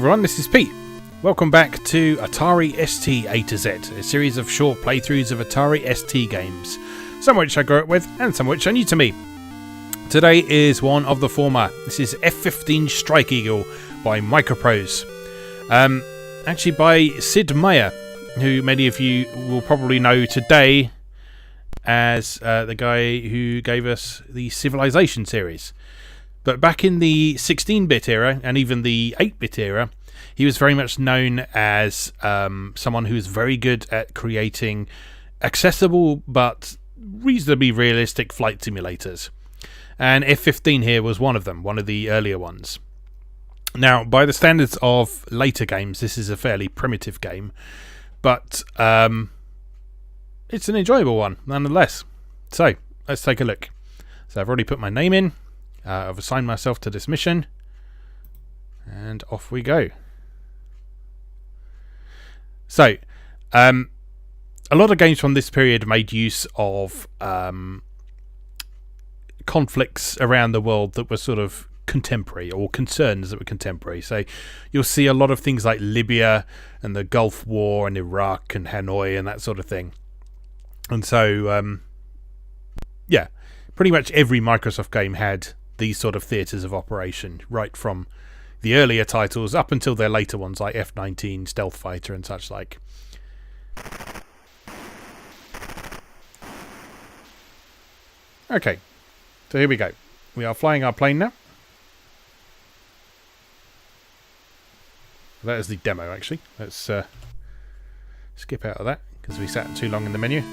everyone, this is Pete. Welcome back to Atari ST A to Z, a series of short playthroughs of Atari ST games, some of which I grew up with and some of which are new to me. Today is one of the former. This is F-15 Strike Eagle by MicroProse. Actually by Sid Meier, who many of you will probably know today as the guy who gave us the Civilization series. But back in the 16-bit era and even the 8-bit era, he was very much known as someone who was very good at creating accessible but reasonably realistic flight simulators. And F-15 here was one of them, one of the earlier ones. Now, by the standards of later games, this is a fairly primitive game, but it's an enjoyable one nonetheless. So, let's take a look. So I've already put my name in. I've assigned myself to this mission, and off we go. So, a lot of games from this period made use of conflicts around the world that were sort of contemporary, or concerns that were contemporary. So you'll see a lot of things like Libya and the Gulf War and Iraq and Hanoi and that sort of thing. And so, yeah, pretty much every Microsoft game had these sort of theatres of operation, right from the earlier titles up until their later ones like F-15, Stealth Fighter and such like. Okay, so here we go. We are flying our plane now. That is the demo, actually. Let's skip out of that because we sat too long in the menu.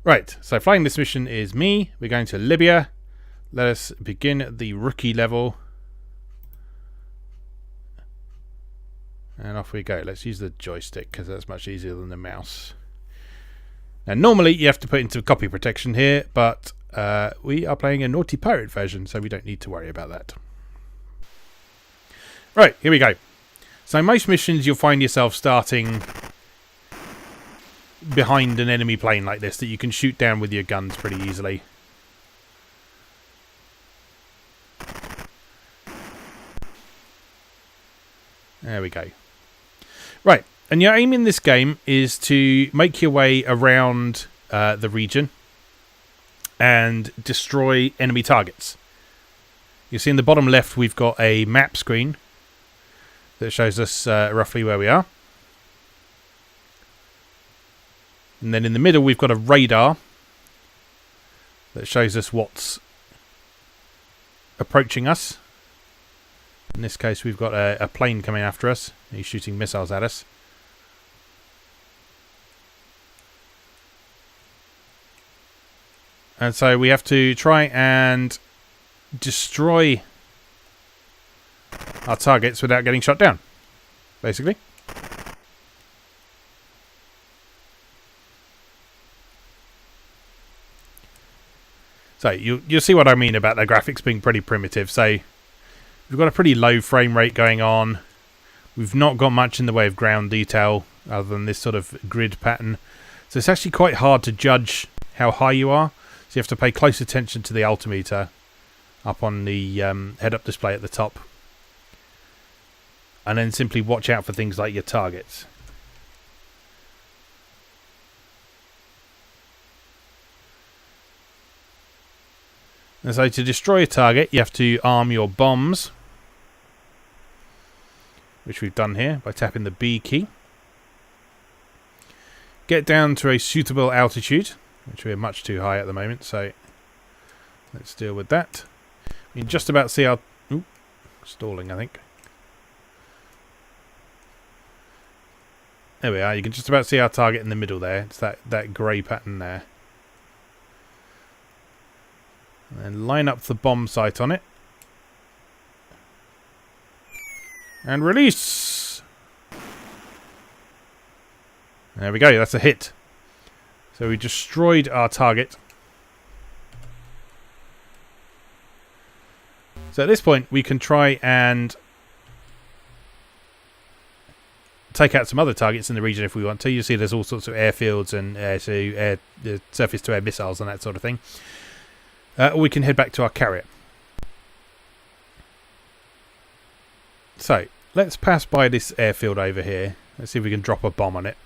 Right, so flying this mission is me. We're going to Libya. Let us begin the rookie level. And off we go. Let's use the joystick because that's much easier than the mouse. Now, normally you have to put into copy protection here, but we are playing a Naughty Pirate version, so we don't need to worry about that. Right, here we go. So most missions you'll find yourself starting behind an enemy plane like this that you can shoot down with your guns pretty easily. There we go. Right, and your aim in this game is to make your way around the region and destroy enemy targets. You see in the bottom left we've got a map screen that shows us roughly where we are. And then in the middle we've got a radar that shows us what's approaching us. In this case we've got a plane coming after us. He's shooting missiles at us. And so we have to try and destroy our targets without getting shot down, basically. So you'll see what I mean about the graphics being pretty primitive. So we've got a pretty low frame rate going on. We've not got much in the way of ground detail other than this sort of grid pattern. So it's actually quite hard to judge how high you are. So you have to pay close attention to the altimeter up on the head-up display at the top. And then simply watch out for things like your targets. And so to destroy a target, you have to arm your bombs, which we've done here by tapping the B key. Get down to a suitable altitude, which we're much too high at the moment, so let's deal with that. You can just about see our... Ooh, stalling, I think. There we are. You can just about see our target in the middle there. It's that grey pattern there. And then line up the bomb sight on it. And release! There we go, that's a hit. So we destroyed our target. So at this point we can try and take out some other targets in the region if we want to. You see there's all sorts of airfields and surface-to-air missiles and that sort of thing. Or we can head back to our carrier. So, let's pass by this airfield over here. Let's see if we can drop a bomb on it.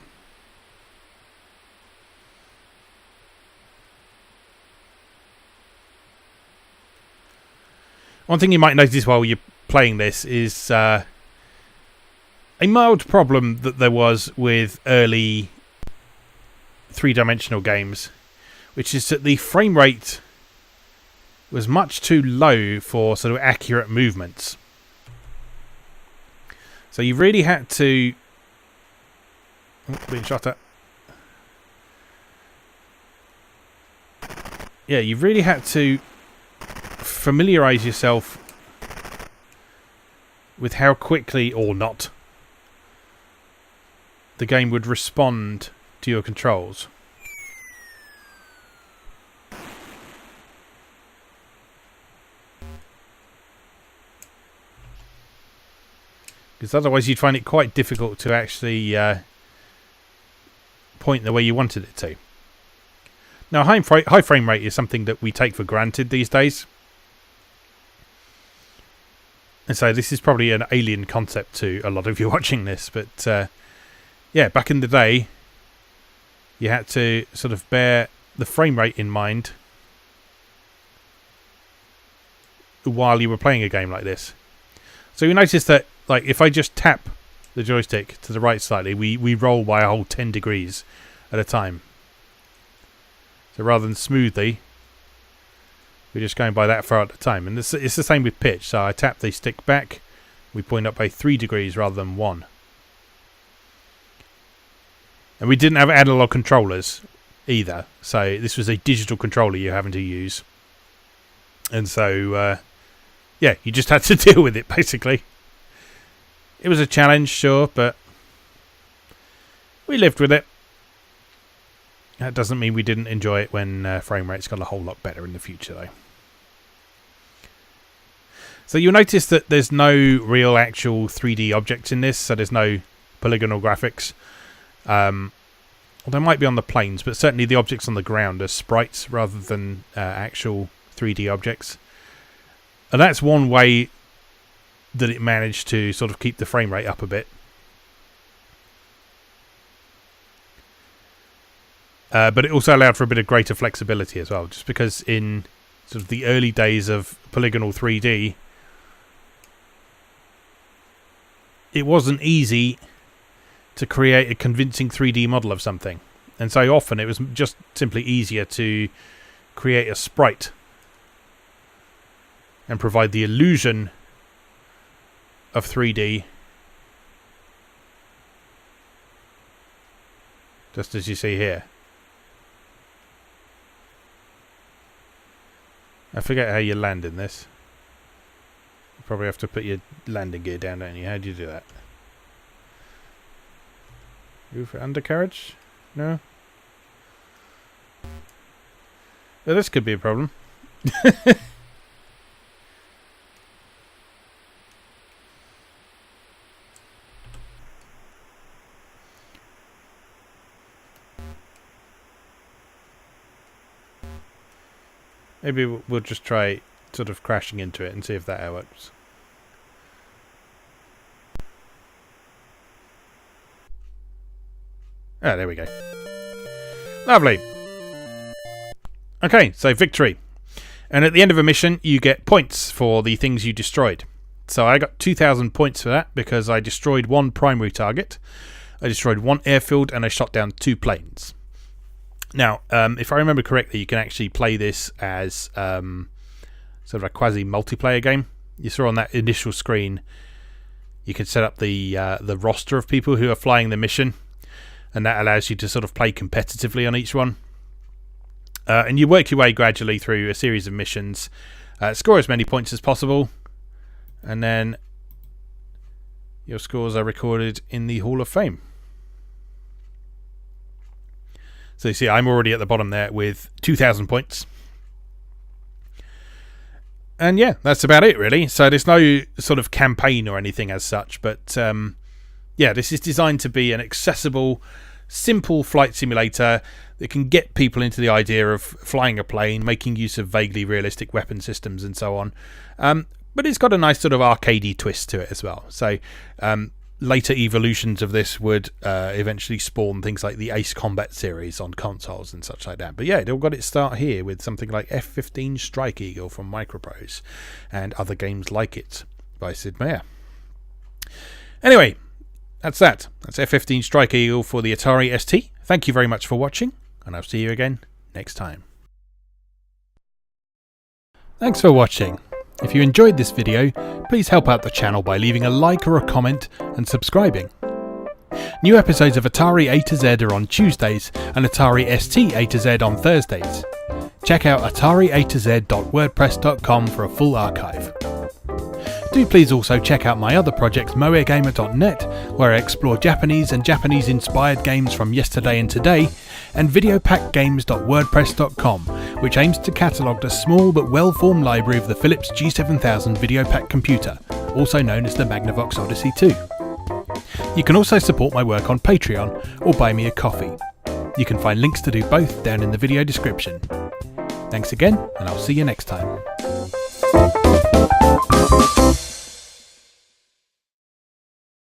One thing you might notice while you're playing this is a mild problem that there was with early three-dimensional games, which is that the frame rate was much too low for sort of accurate movements. So you really had to... Oh, being shot at. Yeah, you really had to familiarise yourself with how quickly, or not, the game would respond to your controls. Because otherwise you'd find it quite difficult to actually point the way you wanted it to. Now, high frame rate is something that we take for granted these days. And so this is probably an alien concept to a lot of you watching this. But yeah, back in the day, you had to sort of bear the frame rate in mind while you were playing a game like this. So you notice that, like, if I just tap the joystick to the right slightly, we roll by a whole 10 degrees at a time. So rather than smoothly, we're just going by that far at a time. And it's the same with pitch. So I tap the stick back, we point up by 3 degrees rather than 1. And we didn't have analog controllers either. So this was a digital controller you're having to use. And so, yeah, you just had to deal with it, basically. It was a challenge, sure, but we lived with it. That doesn't mean we didn't enjoy it when frame rates got a whole lot better in the future, though. So you'll notice that there's no real actual 3D objects in this, so there's no polygonal graphics. Well, they might be on the planes, but certainly the objects on the ground are sprites rather than actual 3D objects. And that's one way that it managed to sort of keep the frame rate up a bit. But it also allowed for a bit of greater flexibility as well, just because in sort of the early days of polygonal 3D, it wasn't easy to create a convincing 3D model of something. And so often it was just simply easier to create a sprite and provide the illusion of 3D, just as you see here. I forget how you land in this. You probably have to put your landing gear down, don't you? How do you do that? Go for undercarriage? No? Well, this could be a problem. Maybe we'll just try sort of crashing into it and see if that works. Ah, there we go. Lovely. Okay, so victory. And at the end of a mission, you get points for the things you destroyed. So I got 2,000 points for that because I destroyed one primary target, I destroyed one airfield, and I shot down 2 planes. Now, if I remember correctly, you can actually play this as sort of a quasi-multiplayer game. You saw on that initial screen, you can set up the roster of people who are flying the mission, and that allows you to sort of play competitively on each one. And you work your way gradually through a series of missions, score as many points as possible, and then your scores are recorded in the Hall of Fame. So you see, I'm already at the bottom there with 2,000 points. And yeah, that's about it, really. So there's no sort of campaign or anything as such, but yeah, this is designed to be an accessible, simple flight simulator that can get people into the idea of flying a plane, making use of vaguely realistic weapon systems and so on. But it's got a nice sort of arcadey twist to it as well. So later evolutions of this would eventually spawn things like the Ace Combat series on consoles and such like that. But yeah, it all got its start here with something like F-15 Strike Eagle from MicroProse and other games like it by Sid Meier. Anyway, that's that. That's F-15 Strike Eagle for the Atari ST. Thank you very much for watching, and I'll see you again next time. Thanks for watching. If you enjoyed this video, please help out the channel by leaving a like or a comment and subscribing. New episodes of Atari A to Z are on Tuesdays and Atari ST A to Z on Thursdays. Check out atariatoz.wordpress.com for a full archive. Do please also check out my other projects moegamer.net, where I explore Japanese and Japanese-inspired games from yesterday and today, and videopackgames.wordpress.com, which aims to catalogue the small but well-formed library of the Philips G7000 VideoPack computer, also known as the Magnavox Odyssey 2. You can also support my work on Patreon or buy me a coffee. You can find links to do both down in the video description. Thanks again, and I'll see you next time.